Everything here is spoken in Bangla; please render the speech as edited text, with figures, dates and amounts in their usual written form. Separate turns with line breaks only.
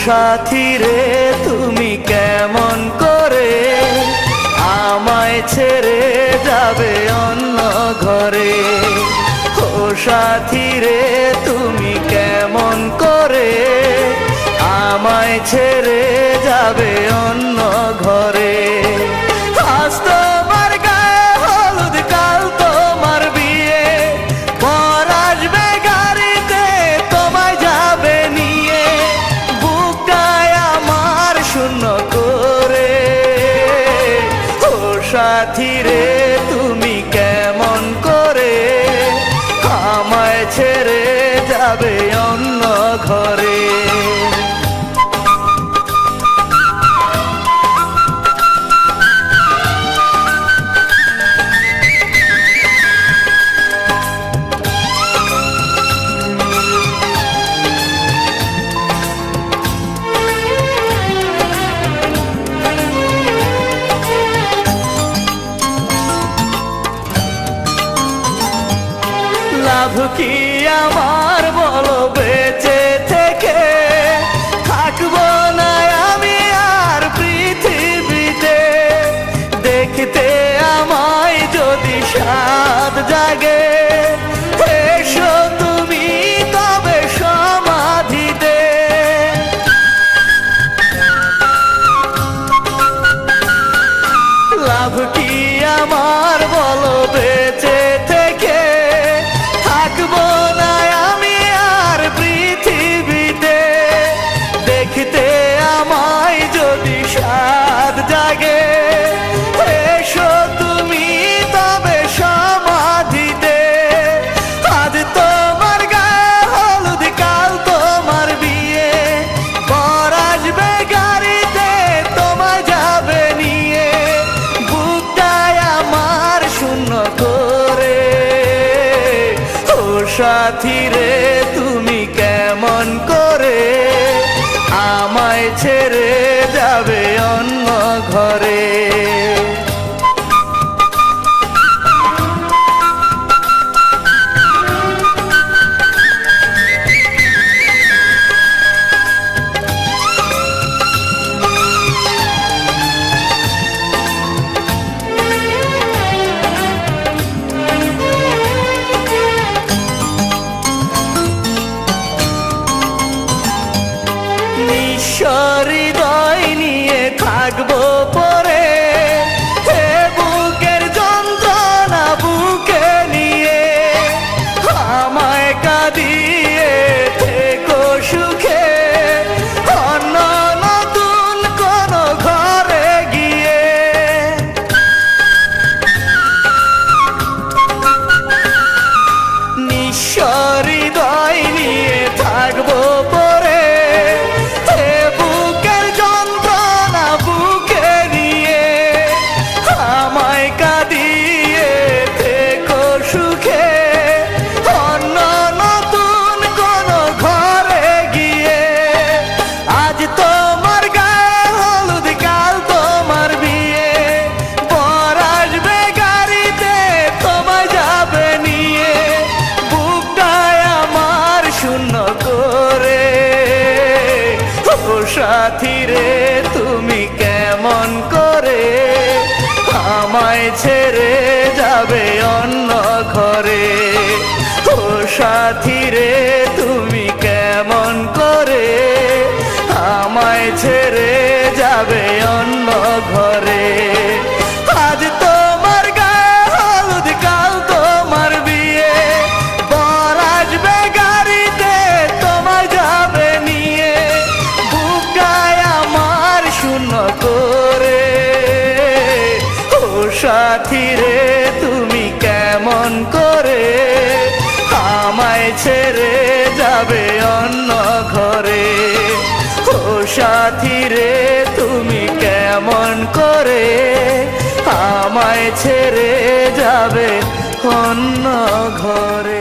সাথী রে তুমি কেমন করে আমায় ছেড়ে যাবে অন্য ঘরে। ও সাথী রে তুমি কেমন করে আমায় ছেড়ে যাবে অন্য ঘরে। আজ তোমার গায়ে হলুদ, কাল তোমার বিয়ে, বর আসবে গাড়িতে তোমায় যাবে নিয়ে, বুকটায় আমার শূন্য করে। ও সাথী রে তুমি কেমন করে আমায় ছেড়ে যাবে অন্য ঘরে। লাভ কি আমার বলো বেঁচে থেকে, থাকবো না আমি আর পৃথিবীতে। দেখতে আমায় যদি সাধ জাগে, এসো তুমি তবে সমাধিতে। লাভ কি আমার বলো বেঁচে থেকে, থাকবো না আমি আর পৃথিবীতে। দেখতে আমায় যদি সাধ জাগে, এসো তুমি তবে সমাধিতে। আজ তোমার গায়ে হলুদ, কাল তোমার বিয়ে, বর আসবে গাড়িতে তোমায় যাবে নিয়ে, বুকটায় আমার শূন্য করে। ও সাথী রে তুমি কেমন করে আমায় ছেড়ে যাবে অন্য ঘরে। হৃদয় নিয়ে থাকবো পরে, হে বুকের যন্ত্রণা বুকে নিয়ে, আমায় কাঁদিয়ে থেকো সুখে অন্য নতুন কোন ঘরে গিয়ে। হৃদয় নিয়ে থাকবো পরে, বুকের যন্ত্রণা বুকে নিয়ে, আমায় কাঁদিয়ে থেকো সুখে অন্য নতুন কোন ঘরে গিয়ে। আজ তোমার গায়ে হলুদ, কাল তোমার বিয়ে, বর আসবে গাড়িতে তোমায় যাবে নিয়ে, বুকটায় আমার শূন্য করে। ও সাথী রে তুমি কেমন করে আমায় ছেড়ে যাবে অন্য ঘরে। ও সাথী রে তুমি কেমন করে আমায় ছেড়ে যাবে অন্য ঘরে। আজ তোমার গায়ে হলুদ, কাল তোমার বিয়ে, বর আসবে গাড়িতে তোমায় যাবে নিয়ে, বুকটায় আমার শূন্য করে। ও সাথী রে তুমি কেমন করে আমায় ছেড়ে যাবে অন্য ঘরে। ও সাথী রে তুমি কেমন করে আমায় ছেড়ে যাবে অন্য ঘরে।